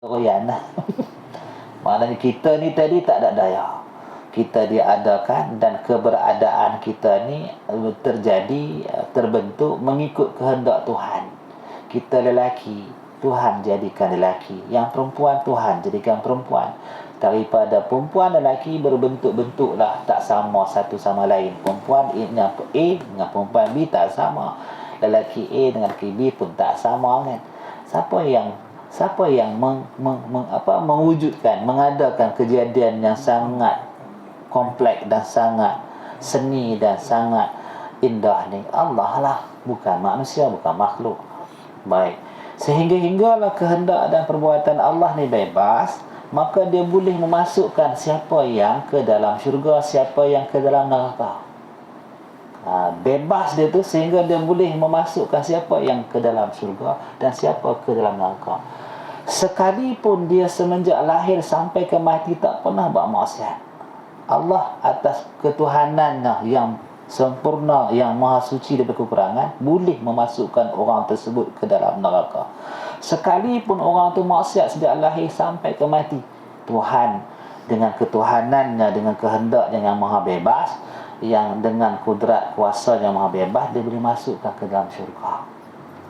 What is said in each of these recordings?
Royan lah. Maknanya kita ni tadi tak ada daya. Kita diadakan dan keberadaan kita ni terjadi, terbentuk mengikut kehendak Tuhan. Kita lelaki, Tuhan jadikan lelaki. Yang perempuan, Tuhan jadikan perempuan. Daripada perempuan dan lelaki berbentuk-bentuklah tak sama satu sama lain. Perempuan A dengan perempuan B tak sama. Lelaki A dengan lelaki B pun tak sama kan. Siapa yang mewujudkan, mengadakan kejadian yang sangat kompleks dan sangat seni dan sangat indah ni? Allah lah, bukan manusia, bukan makhluk. Baik, sehinggalah kehendak dan perbuatan Allah ni bebas, maka dia boleh memasukkan siapa yang ke dalam syurga, siapa yang ke dalam neraka. Bebas dia tu sehingga dia boleh memasukkan siapa yang ke dalam syurga dan siapa ke dalam neraka. Sekalipun dia semenjak lahir sampai ke mati tak pernah buat maksiat, Allah atas ketuhanannya yang sempurna, yang maha suci daripada kekurangan, boleh memasukkan orang tersebut ke dalam neraka. Sekalipun orang tu maksiat sejak lahir sampai ke mati, Tuhan dengan ketuhanannya, dengan kehendaknya yang maha bebas, yang dengan kudrat kuasa yang maha bebas, dia boleh masukkan ke dalam syurga.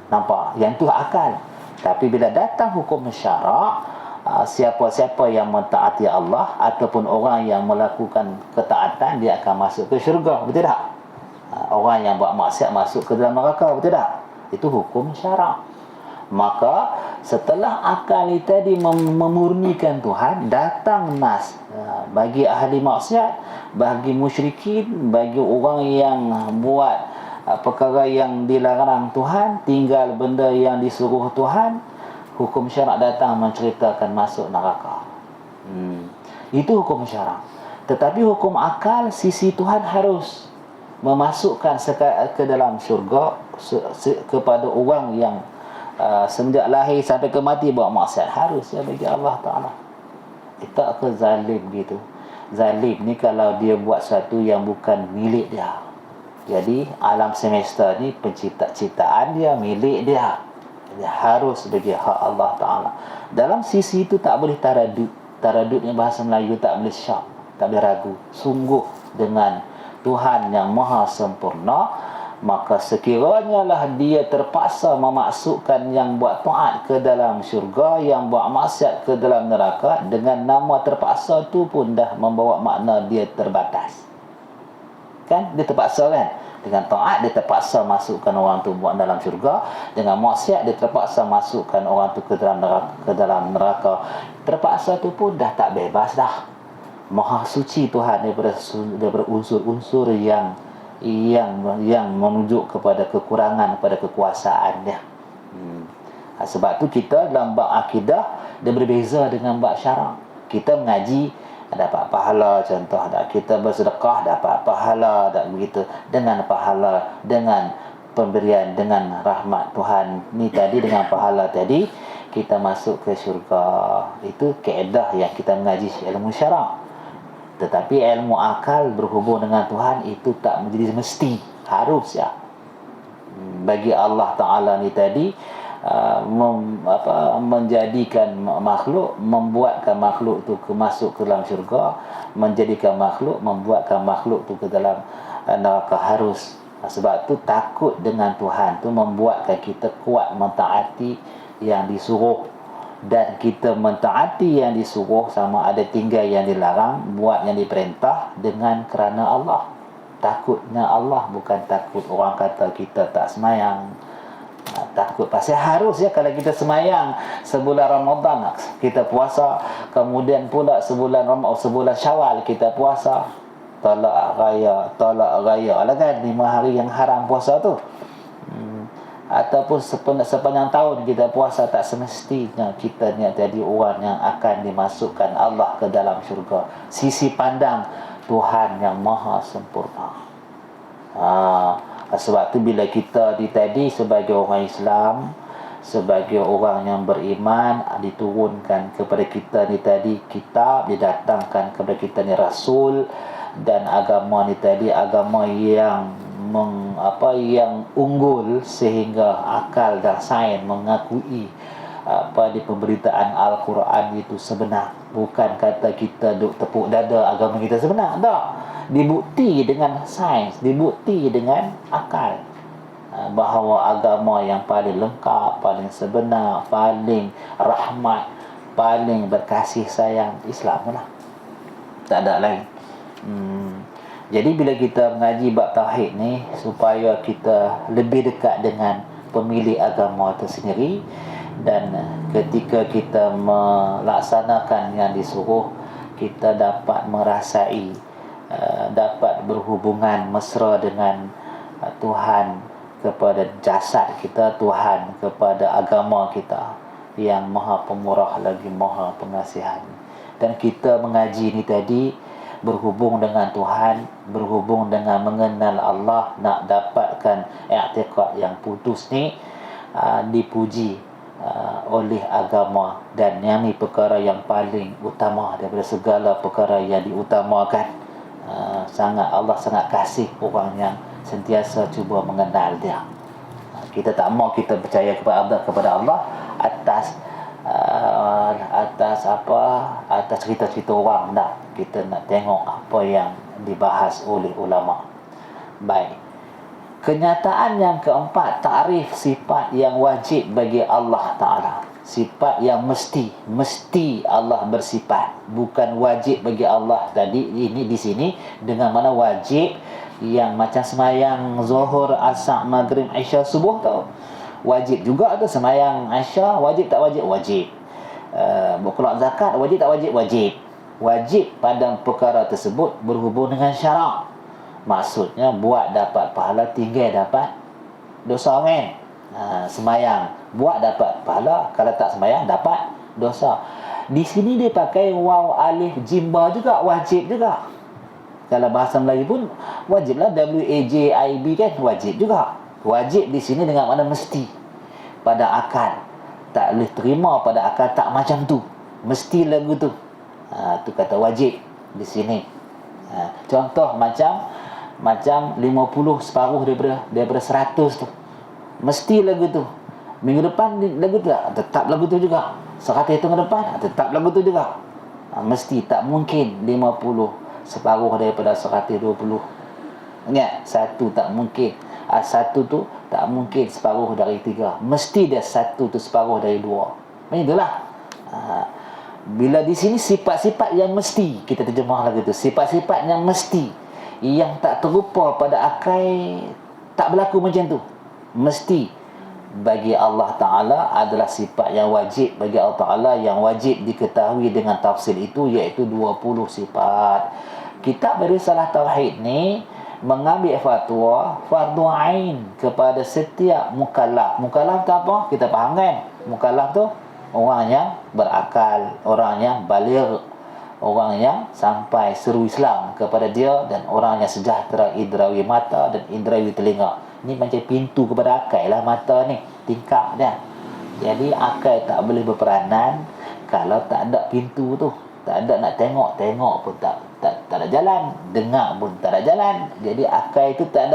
Nampak? Yang tu akal. Tapi bila datang hukum syarak, siapa-siapa yang mentaati Allah ataupun orang yang melakukan ketaatan, dia akan masuk ke syurga, betul tak? Orang yang buat maksiat masuk ke dalam neraka, betul tak? Itu hukum syarak. Maka setelah akal tadi memurnikan Tuhan, datang nas bagi ahli maksiat, bagi musyrikin, bagi orang yang buat perkara yang dilarang Tuhan, tinggal benda yang disuruh Tuhan, hukum syarak datang menceritakan masuk neraka. Itu hukum syarak. Tetapi hukum akal, sisi Tuhan harus memasukkan ke dalam syurga kepada orang yang sejak lahir sampai ke mati buat maksiat, harus ya bagi Allah Ta'ala. Tak ke zalim gitu. Zalim ni kalau dia buat sesuatu yang bukan milik dia. Jadi alam semesta ni ciptaan dia, milik dia. Dia harus bagi hak Allah Ta'ala. Dalam sisi itu tak boleh taradud. Taradud ni bahasa Melayu tak boleh syak, tak boleh ragu. Sungguh dengan Tuhan yang maha sempurna, maka sekiranya lah dia terpaksa memasukkan yang buat taat ke dalam syurga, yang buat maksiat ke dalam neraka, dengan nama terpaksa tu pun dah membawa makna dia terbatas. Kan? Dia terpaksa kan? Dengan taat dia terpaksa masukkan orang tu buat dalam syurga, dengan maksiat dia terpaksa masukkan orang tu ke dalam neraka. Terpaksa tu pun dah tak bebas dah. Maha suci Tuhan daripada unsur-unsur yang menunjuk kepada kekurangan, pada kekuasaan dia. Sebab tu kita dalam bab akidah dia berbeza dengan bab syarak. Kita mengaji dapat pahala, contoh tak, kita bersedekah dapat pahala, tak begitu, dengan pahala, dengan pemberian, dengan rahmat Tuhan ni tadi, dengan pahala tadi kita masuk ke syurga. Itu kaedah yang kita mengaji ilmu syarak. Tetapi ilmu akal berhubung dengan Tuhan itu tak menjadi mesti, harus ya. Bagi Allah Ta'ala ni tadi menjadikan makhluk, membuatkan makhluk tu masuk ke dalam syurga, menjadikan makhluk, membuatkan makhluk tu ke dalam neraka, harus. Sebab tu takut dengan Tuhan tu membuatkan kita kuat mentaati yang disuruh, dan kita mentaati yang disuruh sama ada tinggal yang dilarang, buat yang diperintah dengan kerana Allah. Takutnya Allah, bukan takut orang kata kita tak semayang. Takut pasal harus ya. Kalau kita semayang sebulan Ramadan kita puasa, kemudian pula sebulan Syawal kita puasa, talak raya lah kan, 5 hari yang haram puasa tu. Ataupun sepanjang tahun kita puasa, tak semestinya kita ni jadi orang yang akan dimasukkan Allah ke dalam syurga. Sisi pandang Tuhan yang maha sempurna. Sebab tu bila kita tadi sebagai orang Islam, sebagai orang yang beriman, diturunkan kepada kita ni tadi kitab, didatangkan kepada kita ni rasul, dan agama ni tadi agama yang yang unggul sehingga akal dan sains mengakui di pemberitaan Al-Quran itu sebenar. Bukan kata kita duk tepuk dada agama kita sebenar. Tak. Dibukti dengan sains, dibukti dengan akal, bahawa agama yang paling lengkap, paling sebenar, paling rahmat, paling berkasih sayang Islam lah. Tak ada lain. Jadi bila kita mengaji bab tauhid ni, supaya kita lebih dekat dengan pemilik agama itu sendiri, dan ketika kita melaksanakan yang disuruh, kita dapat merasai, dapat berhubungan mesra dengan Tuhan, kepada jasad kita, Tuhan kepada agama kita yang maha pemurah lagi maha pengasihan. Dan kita mengaji ni tadi berhubung dengan Tuhan, berhubung dengan mengenal Allah, nak dapatkan i'tiqad yang putus ni, dipuji oleh agama. Dan yang ni perkara yang paling utama daripada segala perkara yang diutamakan. Allah sangat kasih orang yang sentiasa cuba mengenal dia. Kita tak mau kita percaya kepada Allah atas cerita-cerita orang. Tak, kita nak tengok apa yang dibahas oleh ulama. Baik. Kenyataan yang keempat, takrif sifat yang wajib bagi Allah Ta'ala. Sifat yang mesti Allah bersifat, bukan wajib bagi Allah. Tadi ini di sini dengan mana wajib yang macam semayang Zuhur, Asar, Maghrib, Isya, Subuh tau. Wajib juga tu semayang Isya, wajib tak wajib? Wajib. Berkeluar zakat, wajib tak wajib? Wajib. Wajib pada perkara tersebut berhubung dengan syarak. Maksudnya buat dapat pahala, tinggal dapat dosa kan. Semayang buat dapat pahala, kalau tak semayang dapat dosa. Di sini dia pakai waw alif jimba juga, wajib juga. Kalau bahasa Melayu pun wajiblah, WAJIB kan, wajib juga. Wajib di sini dengan makna mesti. Pada akal tak boleh terima, pada akal tak macam tu, mesti lagu tu. Tu kata wajib di sini. Contoh macam 50 separuh daripada 100 tu, mesti lagu tu. Minggu depan lagu tu tak, tetap lagu tu juga. 100 tahun ke depan tetap lagu tu juga. Mesti, tak mungkin 50 separuh daripada 120. Ingat, satu tak mungkin. Satu tu tak mungkin separuh dari 3. Mesti dia satu tu separuh dari 2. Macam itulah. Bila di sini sifat-sifat yang mesti, kita terjemah lagi tu, sifat-sifat yang mesti, yang tak terupa pada akal, tak berlaku macam tu. Mesti bagi Allah Ta'ala adalah sifat yang wajib bagi Allah Ta'ala, yang wajib diketahui dengan tafsir itu, iaitu 20 sifat. Kitab Risalah Tauhid ni mengambil fatwa fardu ain kepada setiap mukallaf. Mukallaf tu apa? Kita faham kan? Mukallaf tu orang yang berakal, orang yang baligh, orang yang sampai seru Islam kepada dia, dan orang yang sejahtera indrawi mata dan indrawi telinga. Ni macam pintu kepada akal lah, mata ni tingkap dia. Jadi akal tak boleh berperanan kalau tak ada pintu tu. Tak ada nak tengok pun tak ada jalan, dengar pun tak ada jalan. Jadi akal itu tak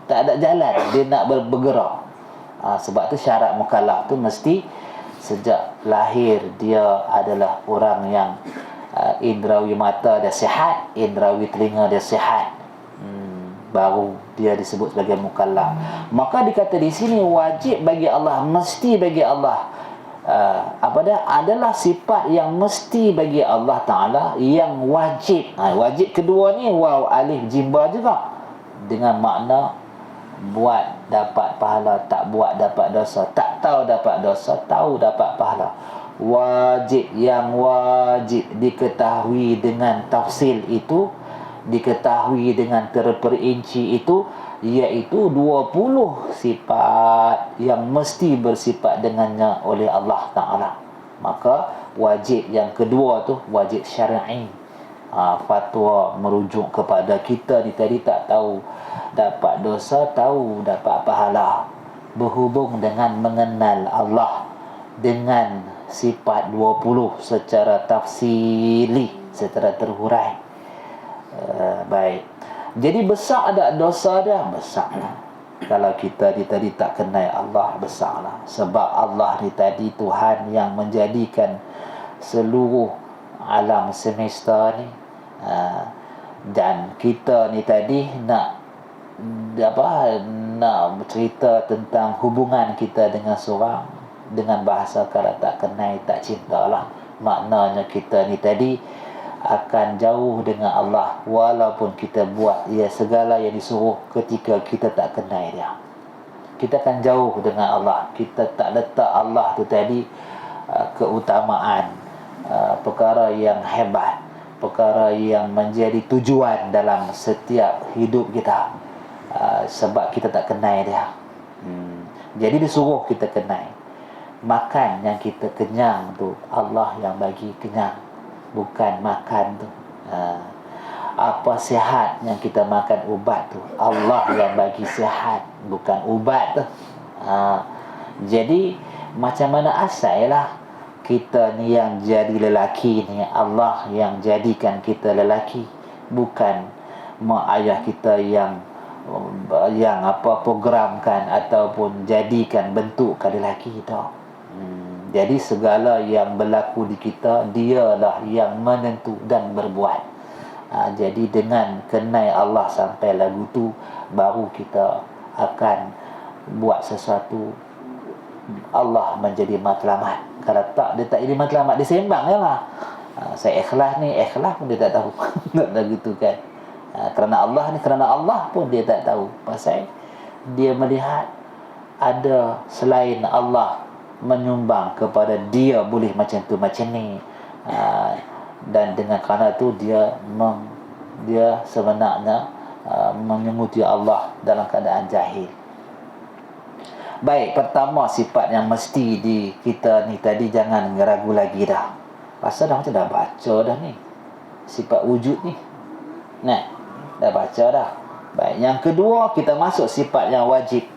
ada jalan, dia nak bergerak. Sebab tu syarat mukallaf tu mesti sejak lahir dia adalah orang yang indrawi mata dia sihat, indrawi telinga dia sihat, baru dia disebut sebagai mukallaf. Maka dikata di sini wajib bagi Allah, mesti bagi Allah, adalah sifat yang mesti bagi Allah Ta'ala, yang wajib. Wajib kedua ni waw alif jimba juga, dengan makna buat dapat pahala, tak buat dapat dosa, tak tahu dapat dosa, tahu dapat pahala. Wajib, yang wajib diketahui dengan tafsil itu, diketahui dengan terperinci itu, iaitu 20 sifat yang mesti bersifat dengannya oleh Allah Ta'ala. Maka wajib yang kedua tu wajib syar'i. Fatwa merujuk kepada kita ni tadi, tak tahu dapat dosa, tahu dapat pahala, berhubung dengan mengenal Allah dengan sifat 20 secara tafsili, secara terhurai. Baik. Jadi besar ada dosa dia? Besar. Kalau kita ni tadi tak kenal Allah, besarlah. Sebab Allah ni tadi Tuhan yang menjadikan seluruh alam semesta ni. Dan kita ni tadi nak cerita tentang hubungan kita dengan seorang, dengan bahasa kalau tak kenal tak cinta lah. Maknanya kita ni tadi akan jauh dengan Allah walaupun kita buat segala yang disuruh ketika kita tak kenal dia. Kita akan jauh dengan Allah. Kita tak letak Allah tu tadi keutamaan, perkara yang hebat, perkara yang menjadi tujuan dalam setiap hidup kita, sebab kita tak kenal dia. Jadi disuruh kita kenal. Makan yang kita kenyang tu Allah yang bagi kenyang, bukan makan tu. Apa sihat yang kita makan ubat tu Allah yang bagi sihat, bukan ubat tu. Jadi macam mana asalnya kita ni yang jadi lelaki ni, Allah yang jadikan kita lelaki, bukan mak ayah kita yang programkan ataupun jadikan bentukkan lelaki kita. Jadi segala yang berlaku di kita, dialah yang menentu dan berbuat. Jadi dengan kenal Allah sampai lagu tu, baru kita akan buat sesuatu, Allah menjadi matlamat. Kalau tak, dia tak jadi matlamat, dia sembang je lah. Saya ikhlas ni, ikhlas pun dia tak tahu. Tak begitu kan. Kerana Allah ni, kerana Allah pun dia tak tahu. Pasal dia melihat ada selain Allah menyumbang kepada dia boleh macam tu macam ni, dan dengan kerana tu dia sebenarnya menyemuti Allah dalam keadaan jahil. Baik, pertama sifat yang mesti di kita ni tadi, jangan ragu lagi dah. Pasal dah macam dah baca dah ni sifat wujud ni. Nah, dah baca dah. Baik, yang kedua kita masuk sifat yang wajib.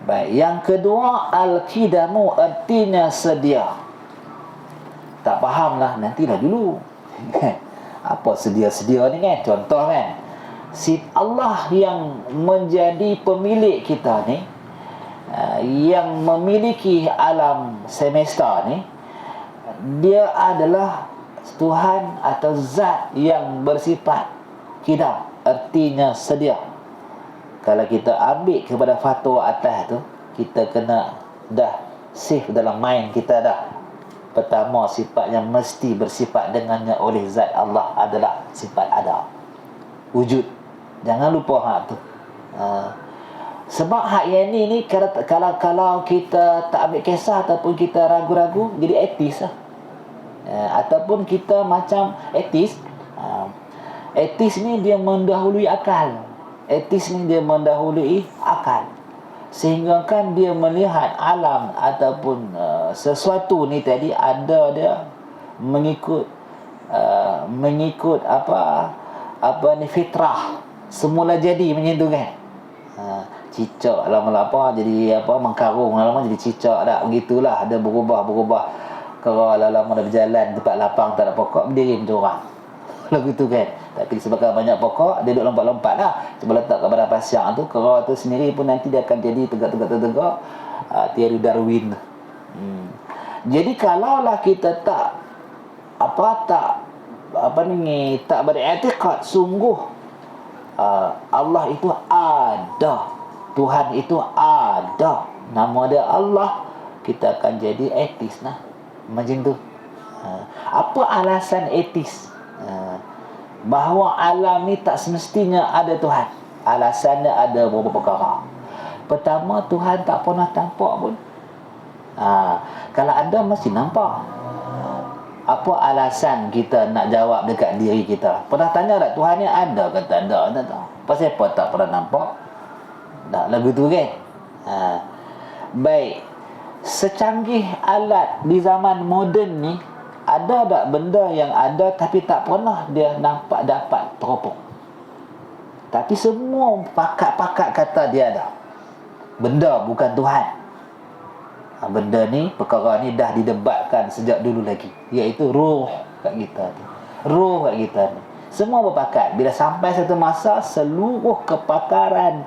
Baik, yang kedua al-qidamu, artinya sedia. Tak faham lah, nantilah dulu. Apa sedia-sedia ni kan? Contoh kan, Allah yang menjadi pemilik kita ni, yang memiliki alam semesta ni, dia adalah Tuhan atau zat yang bersifat qidam, artinya sedia. Kalau kita ambil kepada fatwa atas tu, kita kena dah safe dalam mind kita dah. Pertama, sifat yang mesti bersifat dengannya oleh zat Allah adalah sifat ada, wujud. Jangan lupa hak tu. Sebab hak yang ni kalau kita tak ambil kisah ataupun kita ragu-ragu, jadi etis lah. Ataupun kita macam etis. Etis ni dia mendahului akal. Etis ni dia mendahului akal, sehingga kan dia melihat alam ataupun sesuatu ni tadi ada dia mengikut fitrah semula jadi macam tu kan. Cicak lama-lama jadi mengkarung, lama-lama jadi cicak dah, begitulah. Ada berubah kalau lama-lama dah berjalan tempat lapang tak ada pokok, berdiri macam orang lagu tu kan. Tapi disebabkan banyak pokok, dia duduk lompat-lompat lah. Cuba letak kepada pasir tu, kera tu sendiri pun nanti dia akan jadi tegak. Teori Darwin. Jadi kalaulah kita tak beriktikad sungguh Allah itu ada, Tuhan itu ada, nama dia Allah, kita akan jadi etis lah. Macam tu. Apa alasan etis? Bahawa alam ni tak semestinya ada Tuhan. Alasannya ada beberapa perkara. Pertama, Tuhan tak pernah tampak pun. Kalau ada mesti nampak. Apa alasan kita nak jawab dekat diri kita? Pernah tanya tak Tuhan ni ada ke tak ada? Pasal apa tak pernah nampak? Tak lagu tu kan. Baik, secanggih alat di zaman moden ni, ada tak benda yang ada tapi tak pernah dia nampak dapat teropong? Tapi semua pakat-pakat kata dia ada. Benda bukan Tuhan. Benda ni, perkara ni dah didebatkan sejak dulu lagi, iaitu roh kat kita tu. Roh kat kita ni semua berpakat. Bila sampai satu masa, seluruh kepakaran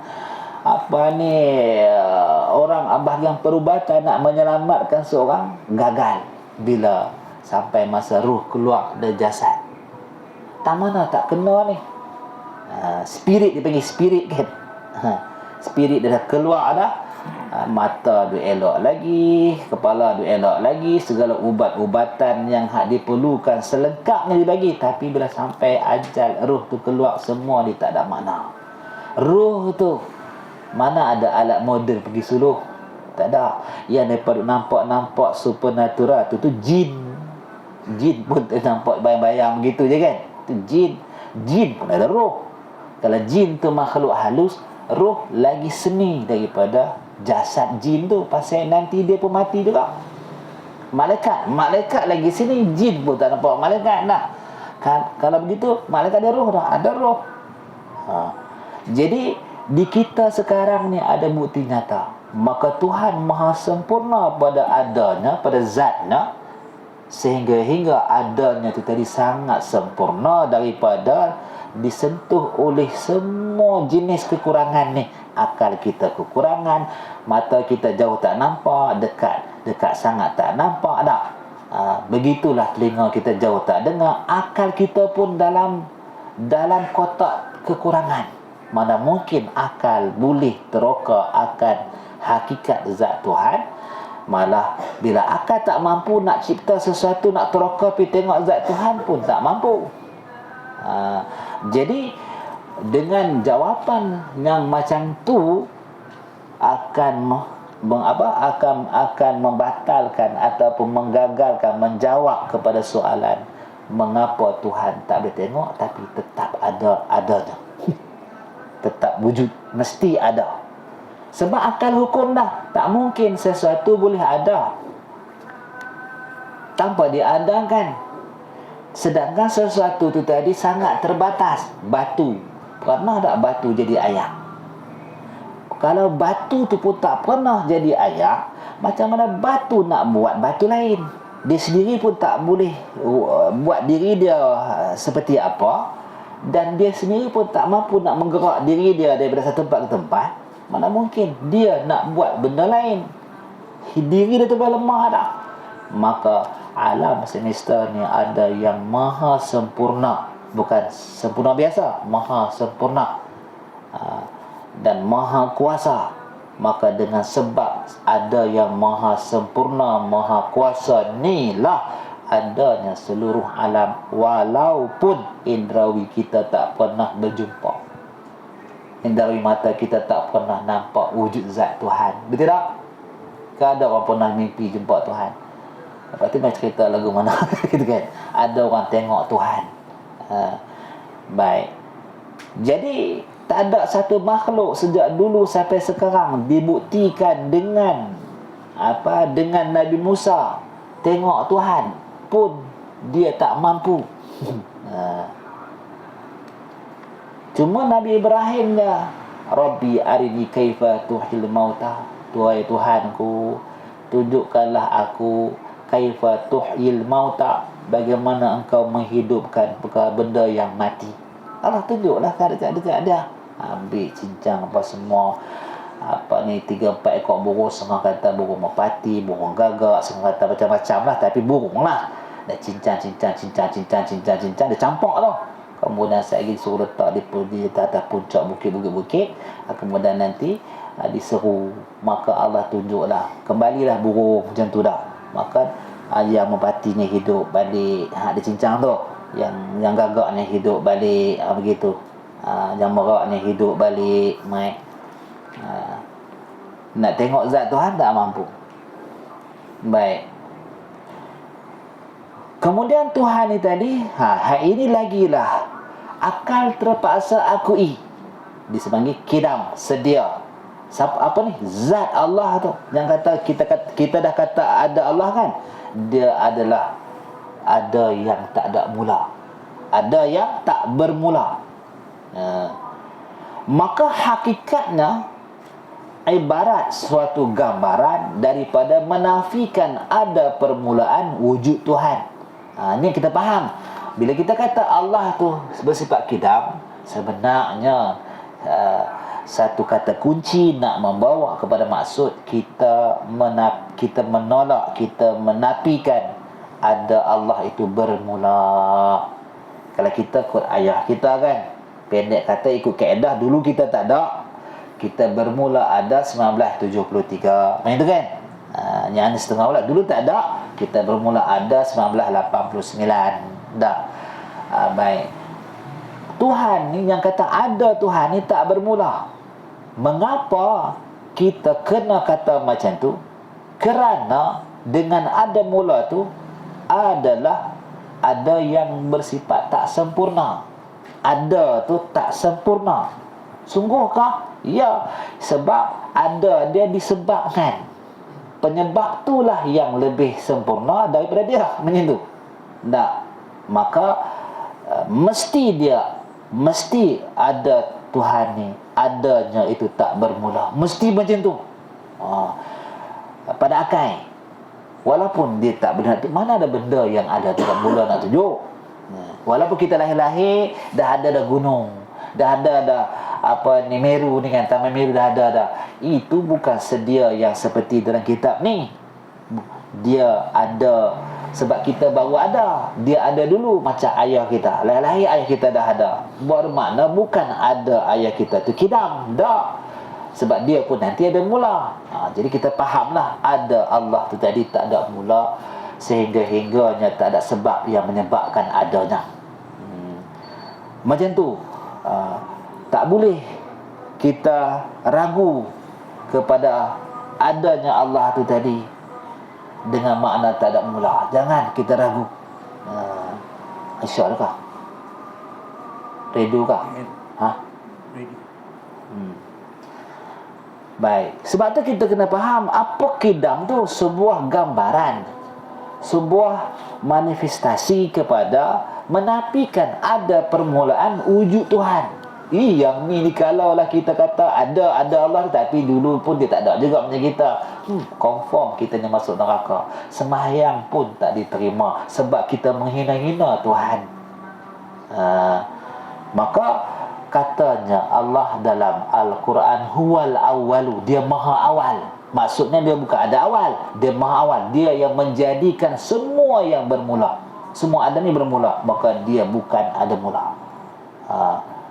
orang bahagian perubatan nak menyelamatkan seorang, gagal bila sampai masa ruh keluar dari jasad. Tak mana tak kena ni. Spirit, dia panggil spirit kan. Spirit dia dah keluar dah. Mata dia elok lagi, kepala dia elok lagi, segala ubat-ubatan yang diperlukan selengkapnya dibagi. Tapi bila sampai ajal ruh tu keluar, semua dia tak ada makna. Ruh tu mana ada alat moden pergi suluh? Tak ada. Yang daripada nampak supernatural tu jin. Jin pun tak nampak bayang-bayang begitu je kan. Tu jin. Jin pun ada roh. Kalau jin tu makhluk halus, roh lagi seni daripada jasad jin tu. Pasal nanti dia pun mati juga. Malaikat lagi sini, jin pun tak nampak malaikat dah. Kalau begitu, malaikat ada roh dah. Ada roh. Jadi di kita sekarang ni ada bukti nyata. Maka Tuhan maha sempurna pada adanya, pada zatnya, sehingga adanya itu tadi sangat sempurna daripada disentuh oleh semua jenis kekurangan ni. Akal kita kekurangan, mata kita jauh tak nampak, dekat sangat tak nampak dah. Begitulah telinga kita jauh tak dengar, akal kita pun dalam kotak kekurangan. Mana mungkin akal boleh teroka akan hakikat zat Tuhan. Malah bila akal tak mampu nak cipta sesuatu, nak teroka pergi tengok zat Tuhan pun tak mampu. Jadi dengan jawapan yang macam tu akan membatalkan ataupun menggagalkan menjawab kepada soalan mengapa Tuhan tak boleh tengok, tapi tetap adanya. Tetap wujud, mesti ada. Sebab akal hukum dah, tak mungkin sesuatu boleh ada tanpa diadakan. Sedangkan sesuatu tu tadi sangat terbatas. Batu, pernah tak batu jadi air? Kalau batu tu pun tak pernah jadi air, macam mana batu nak buat batu lain? Dia sendiri pun tak boleh buat diri dia seperti apa, dan dia sendiri pun tak mampu nak menggerak diri dia daripada satu tempat ke tempat. Mana mungkin dia nak buat benda lain? Diri dia tu lemah dah. Maka alam semesta ni ada yang maha sempurna. Bukan sempurna biasa, maha sempurna dan maha kuasa. Maka dengan sebab ada yang maha sempurna, maha kuasa, inilah adanya seluruh alam, walaupun indrawi kita tak pernah berjumpa. Indrawi mata kita tak pernah nampak wujud zat Tuhan. Betul tak? Kan ada orang pernah mimpi jumpa Tuhan. Lepas tu macam cerita lagu mana gitu kan. Ada orang tengok Tuhan. Baik. Jadi tak ada satu makhluk sejak dulu sampai sekarang dibuktikan dengan Nabi Musa tengok Tuhan pun dia tak mampu. Cuma Nabi Ibrahim dah, Rabbi arini kaifa tuhil mauta. Tuhai Tuhanku, tunjukkanlah aku kaifa tuhil mauta, bagaimana engkau menghidupkan perkara benda yang mati. Allah tunjuklah dekat dia. Ambil cincang apa semua, 3-4 ekor burung, setengah kata burung merpati, burung gagak, setengah kata macam-macam lah, tapi burung lah. Dia cincang dia campak tu. Kemudian saya lagi suruh letak di atas puncak bukit-bukit. Kemudian nanti diseru, maka Allah tunjuklah, kembalilah burung macam tu dah. Maka yang merpati ni hidup balik, dia cincang tu. Yang gagak ni hidup balik, begitu. Yang merak ni hidup balik, nak tengok zat Tuhan tak mampu. Baik. Kemudian Tuhan ni tadi, ini lagi lah akal terpaksa akui. Disepanggil kidam, sedia. Apa ni? Zat Allah tu. Yang kata kita dah kata ada Allah kan? Dia adalah ada yang tak ada mula. Ada yang tak bermula. Maka hakikatnya ibarat suatu gambaran daripada menafikan ada permulaan wujud Tuhan. Ini kita faham. Bila kita kata Allah tu bersifat kidam, sebenarnya satu kata kunci nak membawa kepada maksud kita menolak, kita menafikan ada Allah itu bermula. Kalau kita ikut ayah kita kan, pendek kata ikut kaedah, dulu kita tak ada, kita bermula ada 1973 macam tu kan. Yang setengah pula dulu tak ada, kita bermula ada 1989 dah. Baik, Tuhan ni yang kata ada Tuhan ni tak bermula. Mengapa kita kena kata macam tu? Kerana dengan ada mula tu adalah ada yang bersifat tak sempurna. Ada tu tak sempurna. Sungguhkah? Ya, sebab ada dia disebabkan. Penyebab itulah yang lebih sempurna daripada dia, macam tu. Tak. Maka mesti ada Tuhan ni, adanya itu tak bermula. Mesti macam tu. Pada akal, walaupun dia tak benar tu, mana ada benda yang ada tak mula nak tunjuk. Walaupun kita lahir-lahir dah ada gunung, dah ada Meru ni kan, Taman Meru dah ada. Itu bukan sedia yang seperti dalam kitab ni. Dia ada sebab kita baru ada. Dia ada dulu macam ayah kita. Lahir-lahir ayah kita dah ada. Bermakna bukan ada ayah kita tu kidam. Tak. Sebab dia pun nanti ada mula. Jadi kita fahamlah ada Allah tu tadi tak ada mula, sehingga-hingganya tak ada sebab yang menyebabkan adanya. Macam tu. Tak boleh kita ragu kepada adanya Allah tu tadi dengan makna tak ada mula. Jangan kita ragu. InsyaAllah kah? Redu kah? Ready. Baik. Sebab tu kita kena faham apa kidam tu sebuah gambaran, sebuah manifestasi kepada menafikan ada permulaan wujud Tuhan. Yang ni kalaulah kita kata ada Allah, tapi dulu pun dia tak ada juga macam kita, confirm kita ni masuk neraka. Sembahyang pun tak diterima sebab kita menghina-hina Tuhan. Maka katanya Allah dalam Al-Quran huwal awwalu, dia maha awal. Maksudnya dia bukan ada awal, dia maha awal. Dia yang menjadikan semua yang bermula. Semua ada ni bermula, maka dia bukan ada mula.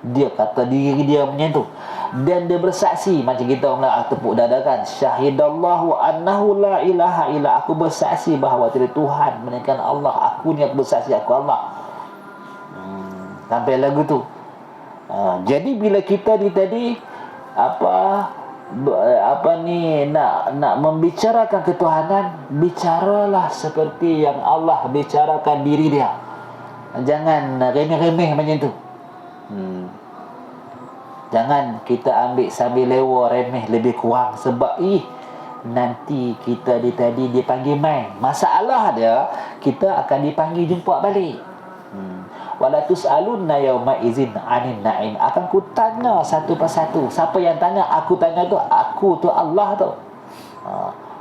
Dia kata diri dia macam tu, dan dia bersaksi macam kita orang tepuk dada kan, syahidallahu annahu la ilaha illa, aku bersaksi bahawa tiada Tuhan melainkan Allah, aku ni aku bersaksi aku Allah. Sampai lagu tu. Jadi bila kita ni tadi nak membicarakan ketuhanan, bicaralah seperti yang Allah bicarakan diri dia. Jangan remeh-remeh macam tu. Jangan kita ambil sambil lewa, remeh lebih kurang. Sebab nanti kita tadi dipanggil main. Masalah dia, kita akan dipanggil jumpa balik. Wala tus'alunna yawma izin 'anil na'im. Akan ku tanya satu persatu. Siapa yang tanya? Aku tanya tu, aku tu Allah tu.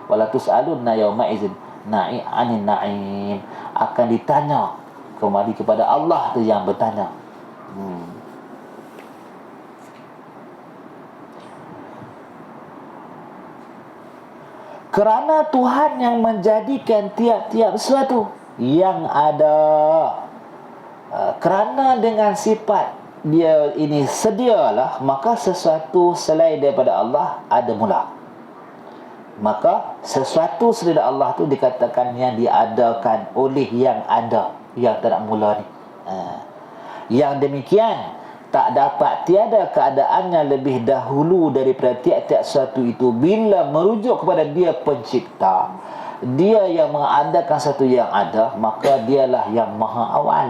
Wala tus'alunna yawma izin 'anil na'im. Akan ditanya kembali kepada Allah tu yang bertanya. Kerana Tuhan yang menjadikan tiap-tiap sesuatu yang ada. Kerana dengan sifat dia ini sedialah, maka sesuatu selain daripada Allah ada mula. Maka sesuatu selain Allah tu dikatakan yang diadakan oleh yang ada, yang tak ada mula ni. Yang demikian tak dapat tiada keadaannya lebih dahulu daripada tiap-tiap sesuatu itu bila merujuk kepada dia pencipta. Dia yang mengadakan sesuatu yang ada, maka dialah yang maha awal.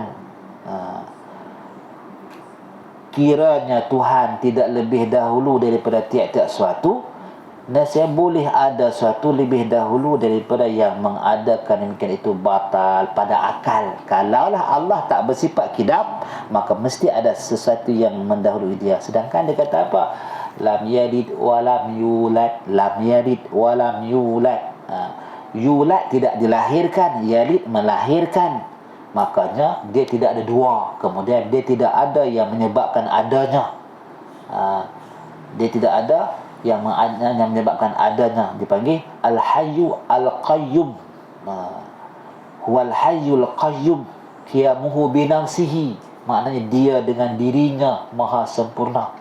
Kiranya Tuhan tidak lebih dahulu daripada tiap-tiap sesuatu, dan saya boleh ada sesuatu lebih dahulu daripada yang mengadakan demikian, itu batal pada akal. Kalaulah Allah tak bersifat kidam, maka mesti ada sesuatu yang mendahului dia. Sedangkan dia kata apa? Lam yalid wa lam yulad. Lam yalid wa lam yulad. Yulad tidak dilahirkan, yalid melahirkan. Makanya dia tidak ada dua. Kemudian dia tidak ada yang menyebabkan adanya. Dia tidak ada yang menyebabkan adanya, dipanggil Al-Hayyu Al-Qayyum. Huwal Hayyul Qayyum qiyamuhu binafsihi, maknanya dia dengan dirinya maha sempurna.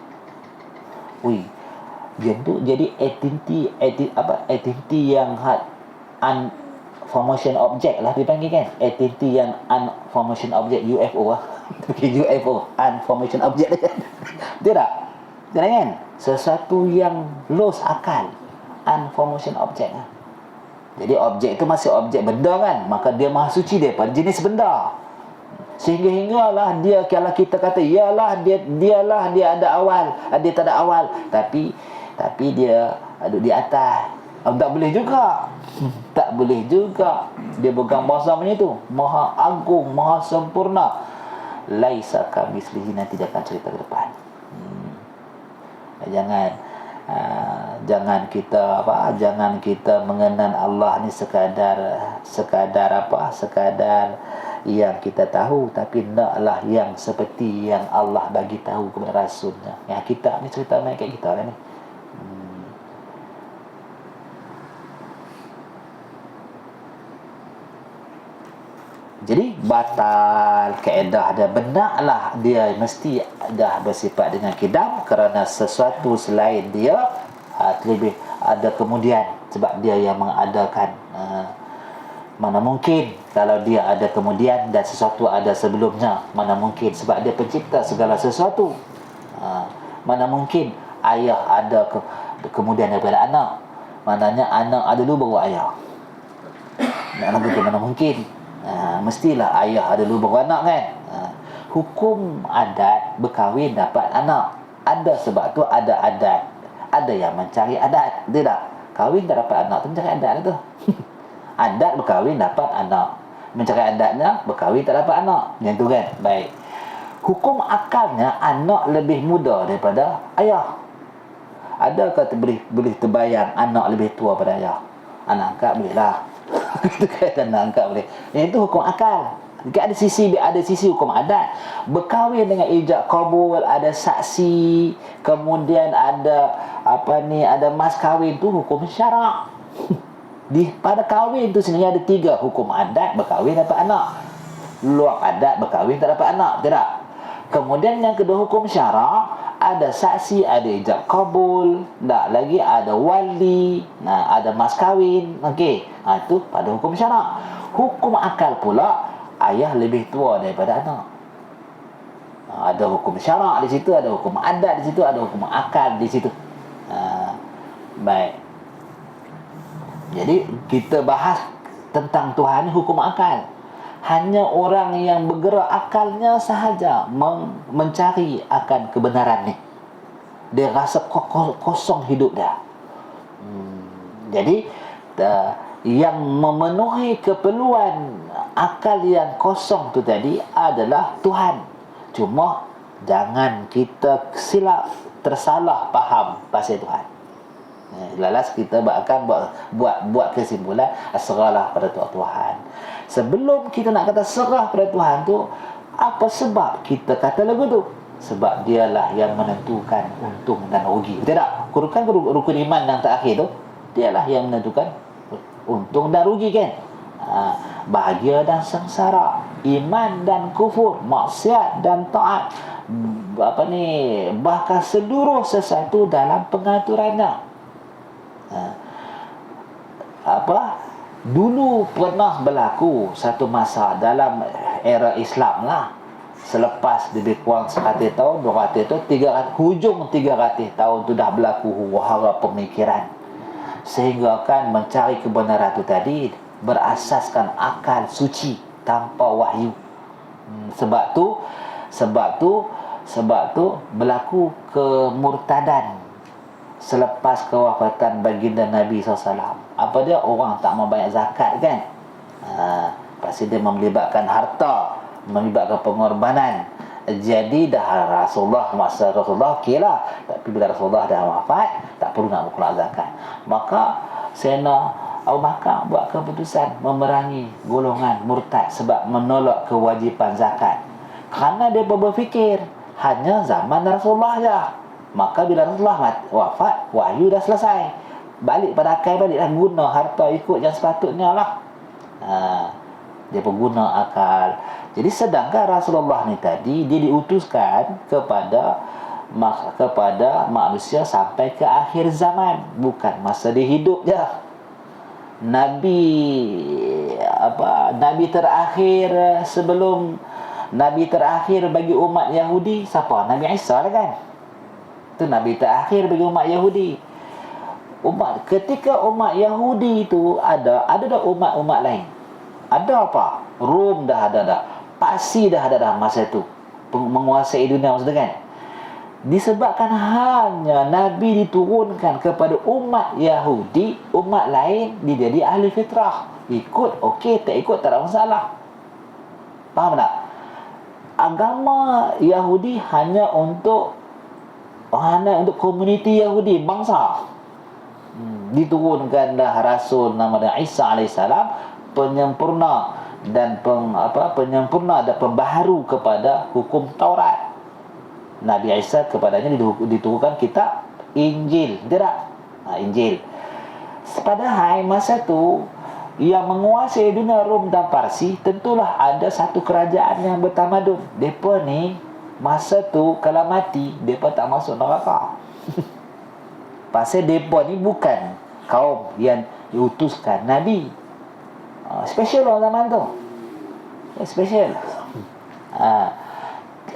Jadi entity yang unformation object lah dipanggil kan, entity yang unformation object, UFO lah. UFO unformation object dia tak kan, sesuatu yang lost akal, unformation object lah. Jadi objek itu masih objek benda kan, maka dia maha suci daripada jenis benda. Sehinggalah dia, kalau kita kata dialah dia ada awal, dia tak ada awal, tapi dia ada di atas. Tak boleh juga. Tak boleh juga. Dia pegang bahasa macam itu. Maha agung, maha sempurna. Laisa kamitslihi, nanti dia akan cerita ke depan. Jangan kita mengenal Allah ni sekadar yang kita tahu, tapi naklah yang seperti yang Allah bagi tahu kepada Rasulnya. Yang kita ni cerita main kat kita lah ni. Jadi batal kaedah dia, benarlah dia mesti dah bersifat dengan kidam, kerana sesuatu selain dia lebih ada kemudian, sebab dia yang mengadakan. Mana mungkin kalau dia ada kemudian dan sesuatu ada sebelumnya? Mana mungkin, sebab dia pencipta segala sesuatu. Mana mungkin ayah ada kemudian daripada anak? Maknanya anak ada dulu baru ayah. Mana mungkin? Mestilah ayah ada dulu baru anak kan. Hukum adat berkahwin dapat anak, ada sebab tu ada adat. Ada yang mencari adat, tidak? Kahwin tak dapat anak tu mencari adat tu. Adat berkahwin dapat anak, mencari adatnya berkahwin tak dapat anak, macam tu kan. Baik, hukum akalnya anak lebih muda daripada ayah. Adakah boleh terbayang anak lebih tua pada ayah? Anak angkat boleh lah. Itu kata anak angkat boleh. Yang itu hukum akal. Ada sisi hukum adat. Berkahwin dengan ijab kabul, ada saksi, kemudian ada ada mas kahwin, tu hukum syarak. Pada kahwin tu sebenarnya ada 3 hukum adat berkahwin dapat anak, luar adat berkahwin tak dapat anak, tidak? Kemudian yang kedua hukum syarak, ada saksi, ada ijab kabul, tak lagi ada wali, ada mas kahwin. Okey, itu pada hukum syarak. Hukum akal pula, ayah lebih tua daripada anak. Ada hukum syarak di situ, ada hukum adat di situ, ada hukum akal di situ. Baik. Jadi kita bahas tentang Tuhan ni hukum akal. Hanya orang yang bergerak akalnya sahaja mencari akan kebenaran ni. Dia rasa kosong hidup dia. Jadi yang memenuhi keperluan akal yang kosong tu tadi adalah Tuhan. Cuma jangan kita tersalah faham pasal Tuhan. Lalas kita akan buat kesimpulan serahlah pada Tuhan. Sebelum kita nak kata serah pada Tuhan tu, apa sebab kita kata lagu tu? Sebab dialah yang menentukan untung dan rugi. Betul tak? Rukun iman yang terakhir tu, dialah yang menentukan untung dan rugi kan. Bahagia dan sengsara, iman dan kufur, maksiat dan taat, bahkan seluruh sesuatu dalam pengaturannya. Dulu pernah berlaku satu masa dalam era Islam lah, selepas lebih kurang 100 tahun, 200 tahun, 300, hujung 300 tahun tu dah berlaku wahara pemikiran, sehingga kan mencari kebenaran tu tadi berasaskan akal suci tanpa wahyu. Sebab tu berlaku kemurtadan selepas kewafatan baginda Nabi SAW. Apa dia? Orang tak mau bayar zakat kan. Pasti dia melibatkan harta, melibatkan pengorbanan. Jadi dah masa Rasulullah okey lah. Tapi bila Rasulullah dah wafat, tak perlu nak mengeluarkan zakat. Maka Sayyidina Abu Bakar buat keputusan memerangi golongan murtad sebab menolak kewajipan zakat. Kerana dia berfikir hanya zaman Rasulullah je. Maka bila Rasulullah wafat, wahyu dah selesai. Balik pada akal balik lah, guna harta ikut yang sepatutnya lah. Dia pun guna akal. Jadi sedangkan Rasulullah ni tadi, dia diutuskan kepada manusia sampai ke akhir zaman, bukan masa dia hidup je. Nabi terakhir bagi umat Yahudi siapa? Nabi Isa lah kan. Itu Nabi terakhir bagi umat Yahudi. Ketika umat Yahudi itu ada dah umat-umat lain. Ada apa? Rom dah ada dah. Parsi dah ada dah masa itu, menguasai dunia maksudnya kan. Disebabkan hanya Nabi diturunkan kepada umat Yahudi, umat lain dia jadi ahli fitrah. Ikut okey, tak ikut tak ada masalah. Faham tak? Agama Yahudi hanya untuk komuniti Yahudi, bangsa. Diturunkanlah Rasul nama dia Isa alaihissalam, penyempurna dan penyempurna dan pembaharu kepada hukum Taurat. Nabi Isa kepadanya diturunkan kitab Injil, tidak? Injil. Padahal masa tu yang menguasai dunia Rom dan Parsi, tentulah ada satu kerajaan yang bertamadun. Depa ni masa tu kalau mati, depa tak masuk neraka. Pasal depa ni bukan kaum yang diutuskan Nabi. Special orang zaman tu. Special.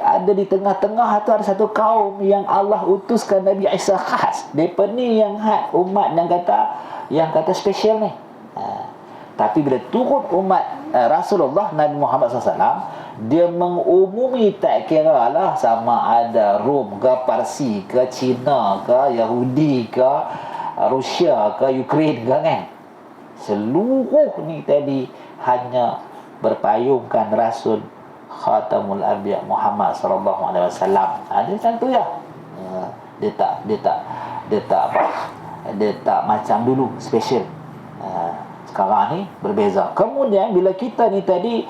Ada di tengah-tengah tu ada satu kaum yang Allah utuskan Nabi Isa khas. Depa ni yang umat yang kata special ni. Tapi bila turun umat Rasulullah Nabi Muhammad SAW, dia mengumumi, tak kira lah sama ada Rom ke Parsi ke Cina ke Yahudi ke Rusia ke Ukraine ke kan. Seluruh ni tadi hanya berpayungkan Rasul Khatamul Anbiya Muhammad sallallahu alaihi wasallam. Dia macam tu ya. Dia tak macam dulu special. Sekarang ni berbeza. Kemudian bila kita ni tadi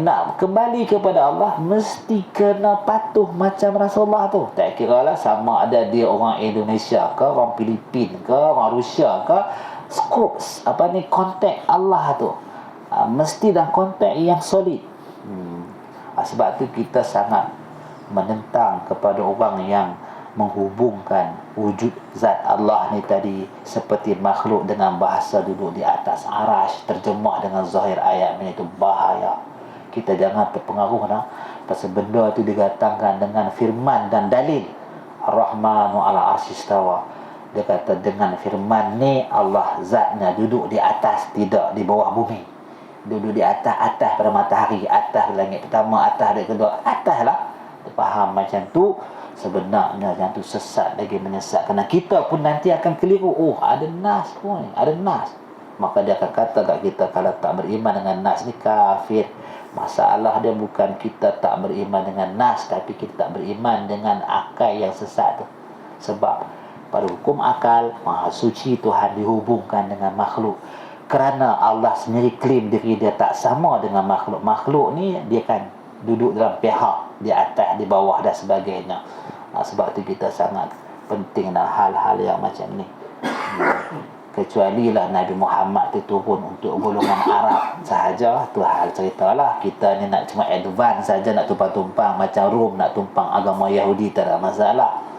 nak kembali kepada Allah, mesti kena patuh macam Rasulullah tu. Tak kira lah sama ada dia orang Indonesia ke, orang Filipin ke, orang Rusia ke, skop kontak Allah tu mesti dalam kontak yang solid. Sebab tu kita sangat menentang kepada orang yang menghubungkan wujud zat Allah ni tadi seperti makhluk dengan bahasa duduk di atas arash, terjemah dengan zahir ayat ni. Itu bahaya. Kita jangan terpengaruh pasal benda tu didatangkan dengan firman dan dalil. Ar-Rahmanu ala arsyistawa. Dia kata dengan firman ni Allah zatnya duduk di atas, tidak di bawah bumi. Duduk di atas pada matahari, atas langit pertama, atas langit kedua, atas lah. Dia faham macam tu, sebenarnya yang tu sesat lagi menyesat. Kerana kita pun nanti akan keliru. Ada nas pun, ada nas. Maka dia akan kata kat kita, kalau tak beriman dengan nas ni kafir. Masalah dia bukan kita tak beriman dengan nas, tapi kita tak beriman dengan akal yang sesat tu. Sebab pada hukum akal, Maha Suci Tuhan dihubungkan dengan makhluk. Kerana Allah sendiri klaim diri dia tak sama dengan makhluk. Makhluk ni dia kan duduk dalam pihak, di atas, di bawah dan sebagainya. Sebab tu kita sangat penting hal-hal yang macam ni. Kecuali lah Nabi Muhammad tu turun untuk golongan Arab sahaja, tu hal ceritalah. Kita ni nak cuma advance saja, nak tumpang-tumpang macam Rom nak tumpang agama Yahudi, tak ada masalah.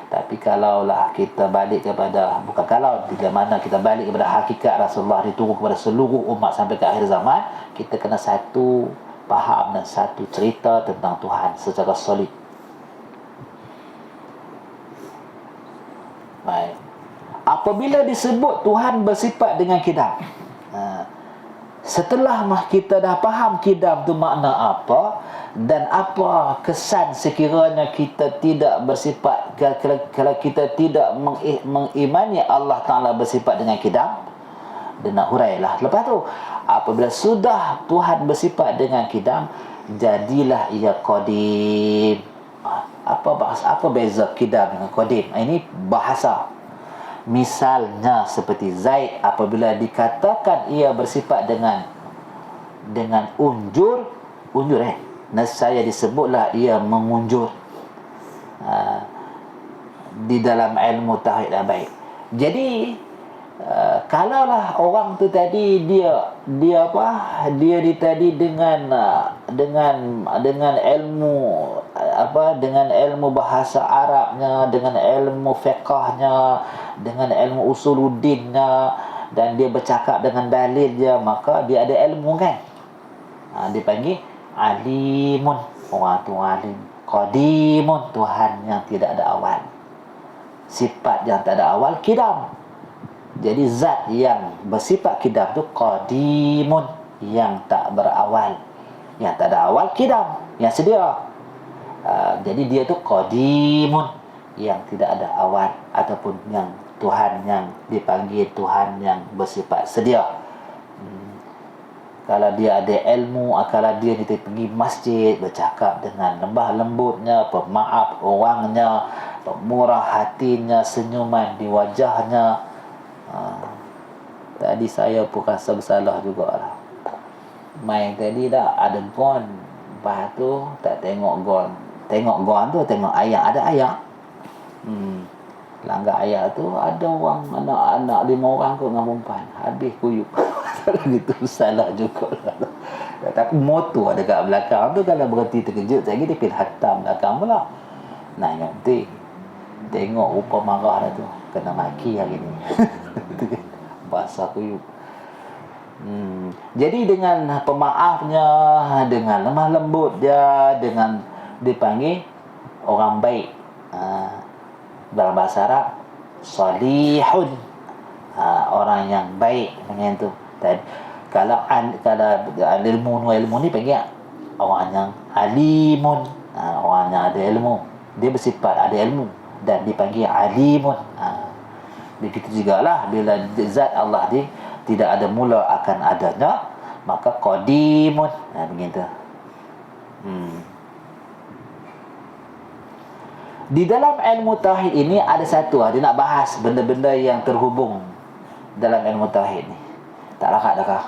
Tapi kalaulah kita balik kepada, bukan kalau, bila mana kita balik kepada hakikat Rasulullah diturun kepada seluruh umat sampai ke akhir zaman, kita kena satu faham dan satu cerita tentang Tuhan secara solid. Baik. Apabila disebut Tuhan bersifat dengan kidam, setelah kita dah faham kidam tu makna apa dan apa kesan sekiranya kita tidak bersifat, kalau kita tidak mengimani Allah Ta'ala bersifat dengan kidam, dia nak hurailah. Lepas tu, apabila sudah Tuhan bersifat dengan kidam, jadilah ia qadim. Apa beza kidam dengan qadim? Ini bahasa. Misalnya seperti Zaid, apabila dikatakan ia bersifat dengan unjur, nescaya disebutlah ia mengunjur di dalam ilmu tauhid yang baik. Jadi kalaulah orang tu tadi dia tadi dengan ilmu dengan ilmu bahasa Arabnya, dengan ilmu fiqahnya, dengan ilmu usuluddinnya, dan dia bercakap dengan dalil dia, maka dia ada ilmu kan. Dipanggil alimun, orang tu alim. Qadimun, Tuhan yang tidak ada awal, sifat yang tak ada awal, kidam. Jadi zat yang bersifat kidam tu qadimun, yang tak berawal, yang tak ada awal, kidam, yang sedia. Jadi dia tu qadimun, yang tidak ada awal, ataupun yang Tuhan yang dipanggil Tuhan yang bersifat sedia. Kalau dia ada ilmu, kalau dia pergi masjid, bercakap dengan lembah lembutnya, pemaaf orangnya, pemurah hatinya, senyuman di wajahnya. Tadi saya pun rasa bersalah jugalah. Main tadi dah ada gon, lepas tu tak tengok gon. Tengok gon tu, tengok ayak, ada ayak. Langgar ayak tu ada orang, anak-anak 5 orang kot dengan perempuan. Habis kuyuk. Itu salah juga lah. Tapi motor ada kat belakang tu, kalau berhenti terkejut lagi dia pergi hantam belakang pula. Nah, yang penting tengok rupa marah dah tu, kena maki hari ni. Basah kuyuk. Jadi dengan pemaafnya, dengan lemah lembut dia, dengan dipanggil orang baik. Dalam bahasa Arab salihun, orang yang baik macam tu. Dan kalau ilmu ni panggil orang yang alimun, orang yang ada ilmu, dia bersifat ada ilmu dan dipanggil alimun. Begitu jugalah bila zat Allah ni tidak ada mula akan adanya, maka qadimun, begitu. Di dalam ilmu tauhid ini ada satu, dia nak bahas benda-benda yang terhubung dalam ilmu tauhid ni. Tak larat dah kah?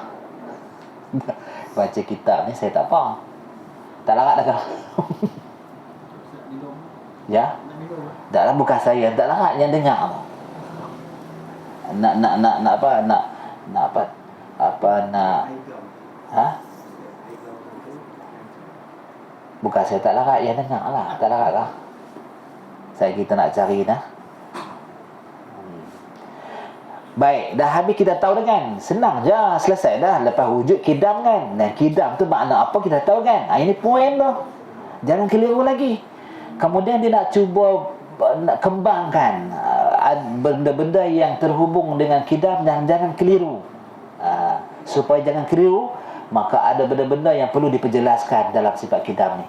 Baca kitab ni saya tak faham. Tak larat dah kah? Ya? Tak lah, bukan saya tak larat, yang dengar. Nak bukan saya tak larat, yang dengar lah. Tak larat lah. Kita nak cari dah. Baik, dah habis kita tahu dah kan. Senang je, selesai dah. Lepas wujud kidam kan. Dan kidam tu makna apa kita tahu kan. Ini poin tu. Jangan keliru lagi. Kemudian dia nak cuba nak kembangkan benda-benda yang terhubung dengan kidam, dan jangan keliru. Supaya jangan keliru, maka ada benda-benda yang perlu diperjelaskan dalam sifat kidam ni.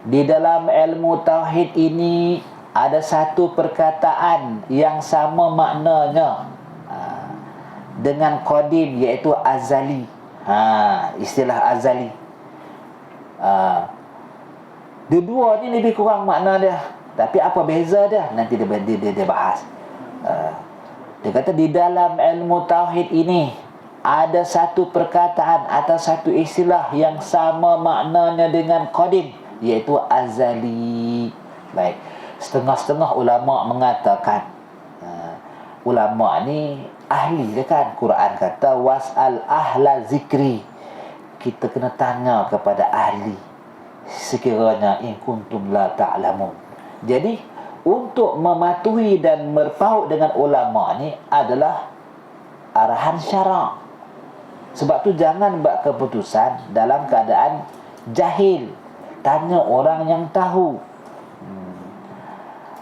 Di dalam ilmu tauhid ini ada satu perkataan yang sama maknanya dengan qadim, iaitu azali. Istilah azali. Dua-dua ni lebih kurang makna dia, tapi apa beza dia nanti dia bahas. Dia kata di dalam ilmu tauhid ini ada satu perkataan atau satu istilah yang sama maknanya dengan qadim, iaitu azali. Baik, setengah-setengah ulama mengatakan, ulama ni ahli dia kan. Quran kata was'al ahla zikri, kita kena tanya kepada ahli sekiranya in kuntum la ta'lamun. Jadi untuk mematuhi dan berpaut dengan ulama ni adalah arahan syarak. Sebab tu jangan buat keputusan dalam keadaan jahil. Tanya orang yang tahu.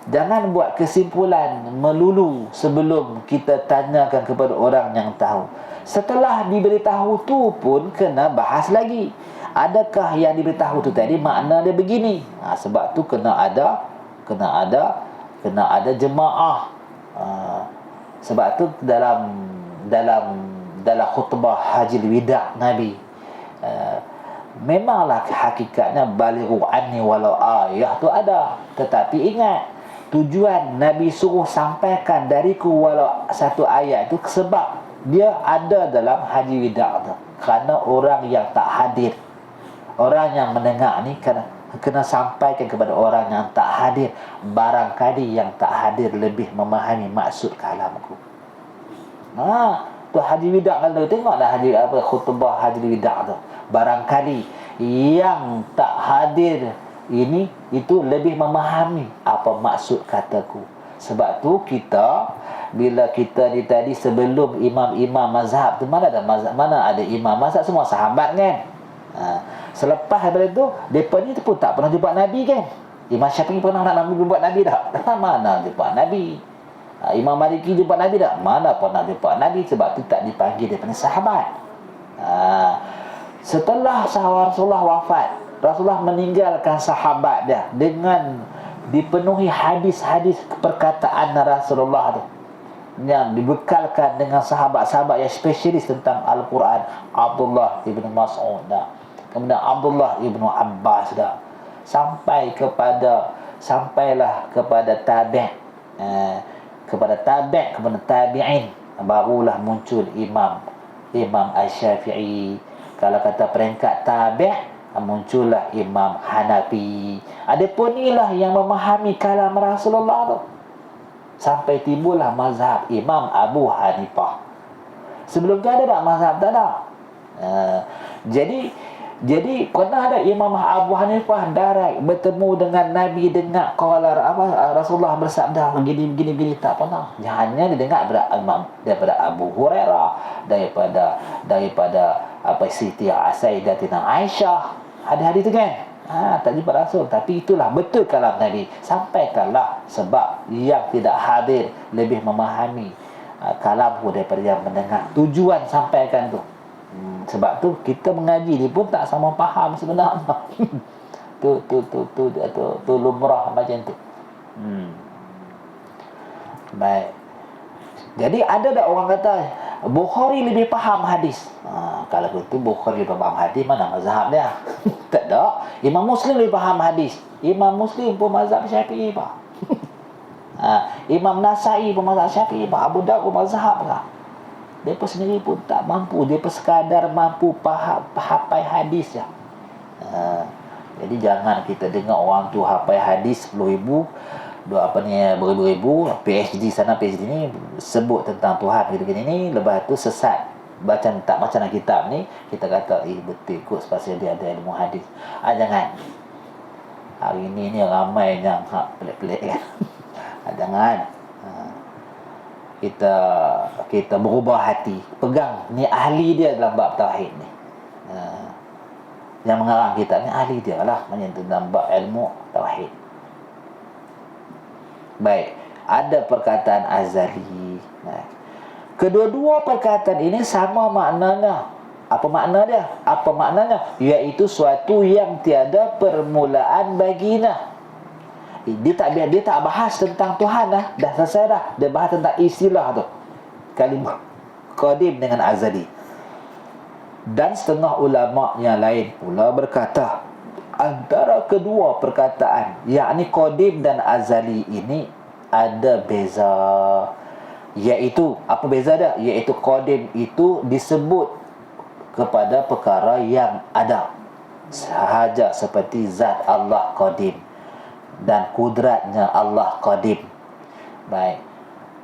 Jangan buat kesimpulan melulu sebelum kita tanyakan kepada orang yang tahu. Setelah diberitahu tu pun kena bahas lagi. Adakah yang diberitahu tu tadi makna dia begini? Sebab tu kena ada jemaah. Sebab tu dalam khutbah Hajjil Wida' Nabi, memanglah hakikatnya balighu anni walau ayah tu ada, tetapi ingat tujuan Nabi suruh sampaikan dariku walau satu ayat itu sebab dia ada dalam Haji Wida' tu, kerana orang yang tak hadir, Orang yang mendengar ni kena sampaikan kepada orang yang tak hadir. Barangkali yang tak hadir lebih memahami maksud kalamku. Tu Haji Wida kalau tengoklah Haji khutbah Haji Wida tu. Barangkali yang tak hadir ini itu lebih memahami apa maksud kataku. Sebab tu kita bila kita ni tadi sebelum imam-imam mazhab tu mana ada imam mazhab, semua sahabat kan. Selepas daripada tu depa ni pun tak pernah jumpa Nabi kan. Imam Syafi'i pernah nak jumpa Nabi tak? Mana jumpa Nabi. Imam Maliki jumpa Nabi tak? Mana pernah jumpa Nabi. Sebab tu tak dipanggil daripada sahabat. Setelah Rasulullah wafat, Rasulullah meninggalkan sahabat dia dengan dipenuhi hadis-hadis perkataan Rasulullah tu, yang dibekalkan dengan sahabat-sahabat yang spesialis tentang Al-Quran. Abdullah ibn Mas'ud dah, kemudian Abdullah ibn Abbas dah, sampailah kepada kepada tabi'in, barulah muncul Imam Asy-Syafi'i. Kalau kata peringkat tabi', muncullah Imam Hanafi. Adapun inilah yang memahami kalam Rasulullah tu, sampai timbullah mazhab Imam Abu Hanifah. Sebelum tu ada tak mazhab? Tak ada. Jadi pernah ada Imam Abu Hanifah direct bertemu dengan Nabi, dengar qala Rasulullah bersabda begini tak pernah. Hanya didengar daripada Abu Hurairah, daripada Siti Sayyidatina Aisyah, hadis-hadis tu kan. Tak jumpa Rasul. Tapi itulah betul kalam Nabi. Sampaikanlah, sebab yang tidak hadir lebih memahami kalamku daripada yang mendengar. Tujuan sampaikan tu. Sebab tu kita mengaji ni pun tak sama faham sebenarnya. tu lumrah macam tu. Baik. Jadi ada tak orang kata Bukhari lebih faham hadis? Kalau begitu Bukhari lebih faham hadis, mana mazhab dia? Tak ada. Imam Muslim lebih faham hadis. Imam Muslim pun mazhab Syafi'i pak. Imam Nasa'i pun mazhab Syafi'i pak. Abu Daud pun mazhab lah. Mereka sendiri pun tak mampu. Mereka sekadar mampu hafal hadis je. Jadi jangan kita dengar orang tu hafal hadis 10,000, beribu-ribu, PhD sana PhD ni, sebut tentang Tuhan gini-gini ni, lepas tu sesat. Baca tak macam dalam kitab ni, kita kata betul kot pasal dia ada ilmu hadis. Jangan. Hari ni ramai yang pelik-pelik kan. Jangan. Kita berubah hati, pegang ni ahli dia dalam bab tauhid ni. Yang mengarang kita ni ahli dia lah menyentuh dalam bab ilmu tauhid. Baik, ada perkataan azali. Kedua-dua perkataan ini sama maknanya. Apa makna dia? Apa maknanya? Iaitu suatu yang tiada permulaan baginya. Dia tak bahas tentang Tuhan dah selesai dah. Dia bahas tentang istilah tu, kalimah qadim dengan azali. Dan setengah ulama yang lain pula berkata, antara kedua perkataan, yakni qadim dan azali ini ada beza. Iaitu, apa beza dia? Iaitu qadim itu disebut kepada perkara yang ada sahaja, seperti zat Allah qadim dan kudratnya Allah qadim. Baik.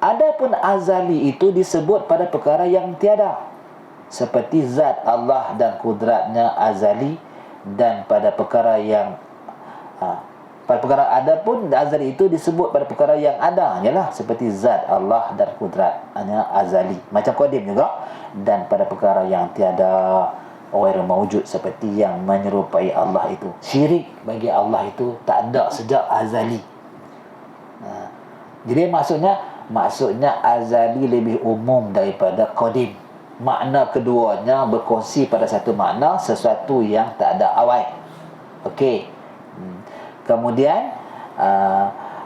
Adapun azali itu disebut pada perkara yang tiada, seperti zat Allah dan kudratnya azali, dan pada perkara yang pada perkara adapun azali itu disebut pada perkara yang ada, ialah seperti zat Allah dan kudratnya azali, macam qadim juga, dan pada perkara yang tiada, ghair mawjud, seperti yang menyerupai Allah itu. Syirik bagi Allah itu tak ada sejak azali. Jadi maksudnya azali lebih umum daripada qadim. Makna keduanya berkongsi pada satu makna, sesuatu yang tak ada awal. Okey. Kemudian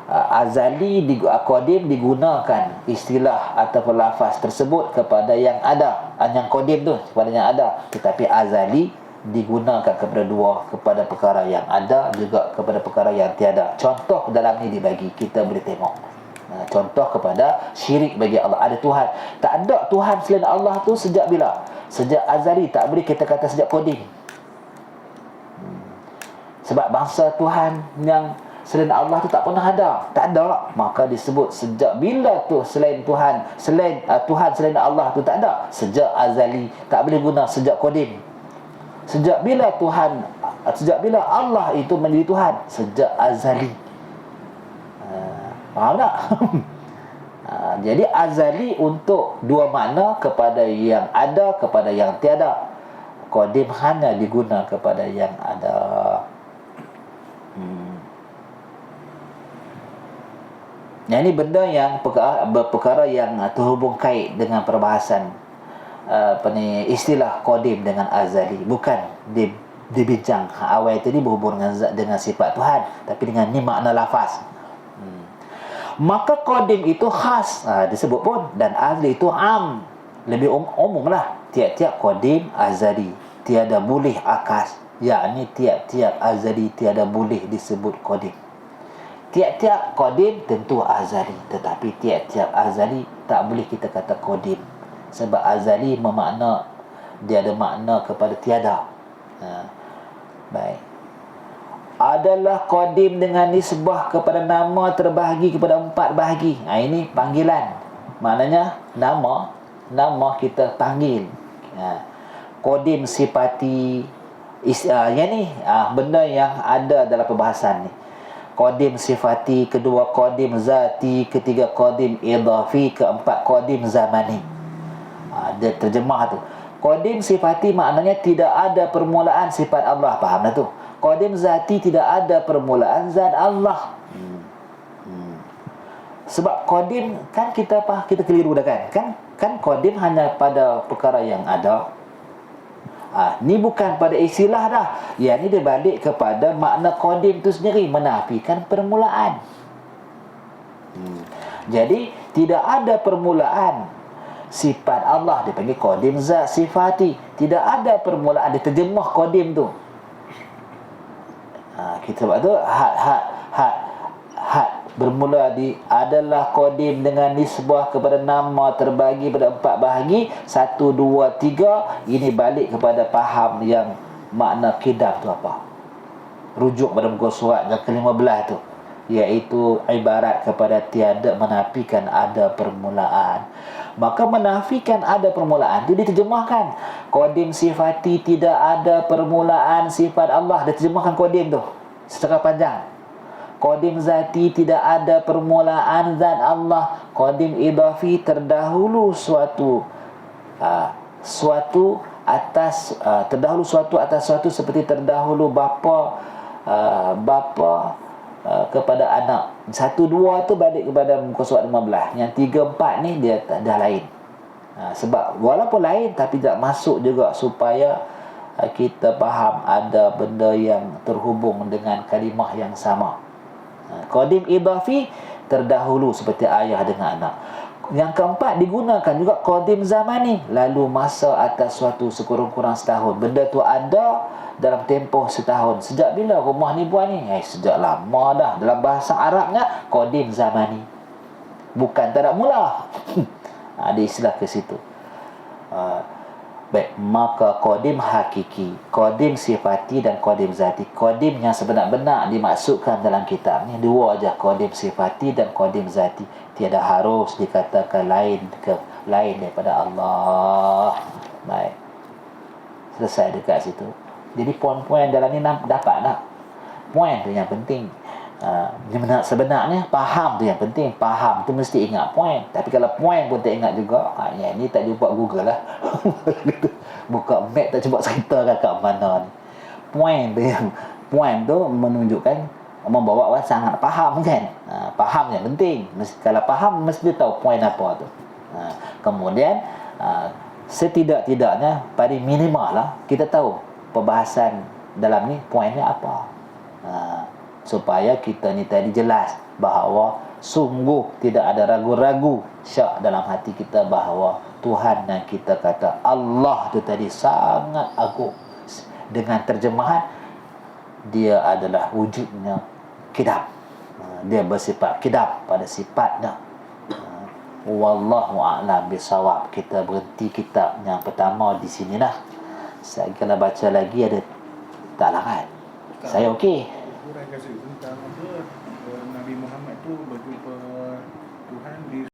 azali qadim digunakan istilah ataupun lafaz tersebut kepada yang ada. Yang qadim tu kepada yang ada, tetapi azali digunakan kepada dua, kepada perkara yang ada juga kepada perkara yang tiada. Contoh dalam ni dibagi, kita boleh tengok. Contoh kepada syirik bagi Allah. Ada Tuhan, tak ada Tuhan selain Allah tu sejak bila? Sejak azali, tak boleh kita kata sejak qadim. Sebab bangsa Tuhan yang selain Allah tu tak pernah ada. Tak ada. Maka disebut sejak bila tu selain Tuhan, Tuhan selain Allah tu tak ada. Sejak azali. Tak boleh guna sejak qadim. Sejak bila Allah itu menjadi Tuhan? Sejak azali. Faham tak? Jadi azali untuk dua makna, kepada yang ada, kepada yang tiada. Qadim hanya diguna kepada yang ada. Yang ini benda yang perkara yang terhubung kait dengan perbahasan istilah qadim dengan azali. Bukan dibincang awal tadi berhubung dengan sifat Tuhan, tapi dengan ni makna lafaz. Maka qadim itu khas, disebut pun, dan azali itu am, lebih umum lah. Tiap-tiap qadim azali tiada boleh akas, yakni tiap-tiap azali tiada boleh disebut qadim. Tiap-tiap qadim tentu azali, tetapi tiap-tiap azali tak boleh kita kata qadim, sebab azali bermakna dia ada makna kepada tiada. Baik. Adalah qadim dengan nisbah kepada nama terbahagi kepada 4 bahagi. Ini panggilan. Maknanya nama kita panggil. Qadim sifati yang ni benda yang ada dalam perbahasan ni. Qadim sifati, kedua qadim zati, ketiga qadim idafi, keempat qadim zamani. Dia terjemah tu. Qadim sifati maknanya tidak ada permulaan sifat Allah. Faham dah tu? Qadim zati tidak ada permulaan zat Allah. Sebab qadim kan kita keliru dah kan qadim hanya pada perkara yang ada. Ni bukan pada istilah dah. Yang ni dia balik kepada makna qadim tu sendiri, menafikan permulaan. Jadi tidak ada permulaan sifat Allah, dipanggil qadim zat sifati. Tidak ada permulaan, diterjemah qadim tu. Kita sebab tu bermula di adalah qadim dengan nisbah kepada nama terbagi pada 4 bahagi. 1, 2, 3. Ini balik kepada faham yang makna qidam tu apa. Rujuk pada muka surat yang ke-15 tu, iaitu ibarat kepada tiada, menafikan ada permulaan. Maka menafikan ada permulaan itu diterjemahkan qadim sifati, tidak ada permulaan sifat Allah. Diterjemahkan qadim tu secara panjang. Qadim zati, tidak ada permulaan zat Allah. Qadim idafi, terdahulu suatu atas suatu, seperti terdahulu bapa kepada anak. 1, 2 tu balik kepada muka surat 15. Yang 3, 4 ni dia dah lain. Sebab walaupun lain tapi tak masuk juga, supaya kita faham ada benda yang terhubung dengan kalimah yang sama. Qadim idafi, terdahulu seperti ayah dengan anak. Yang keempat digunakan juga qadim zamani, lalu masa atas suatu sekurang-kurang setahun. Benda tu ada dalam tempoh setahun. Sejak bila rumah ni buat ni? Sejak lama dah. Dalam bahasa Arabnya qadim zamani, bukan tak ada mula. Ada istilah ke situ. Baik, maka qadim hakiki, qadim sifati dan qadim zati. Qadim yang sebenar-benar dimaksudkan dalam kitab ni dua aja, qadim sifati dan qadim zati. Tiada harus dikatakan lain daripada Allah. Baik, selesai dekat situ. Jadi poin-poin dalam ni dapat tak? Poin tu yang penting. Sebenarnya faham tu yang penting. Faham tu mesti ingat poin. Tapi kalau poin pun tak ingat juga, yang ni tak jumpa Google lah. Buka map tak cuba cerita kat mana ni. Poin tu menunjukkan membawa orang sangat faham kan. Faham yang penting. Kalau faham mesti tahu poin apa tu. Kemudian setidak-tidaknya pada minimal lah kita tahu perbahasan dalam ni poinnya apa. Supaya kita ni tadi jelas bahawa sungguh tidak ada ragu-ragu syak dalam hati kita bahawa Tuhan yang kita kata Allah tu tadi sangat agung. Dengan terjemahan, dia adalah wujudnya qidam. Dia bersifat qidam pada sifatnya. Wallahu a'lam bisawab. Kita berhenti kitab yang pertama di sinilah. Saya kalau baca lagi ada tak larat. Saya okey. Huraikan saya tentang apa Nabi Muhammad tu berjumpa Tuhan di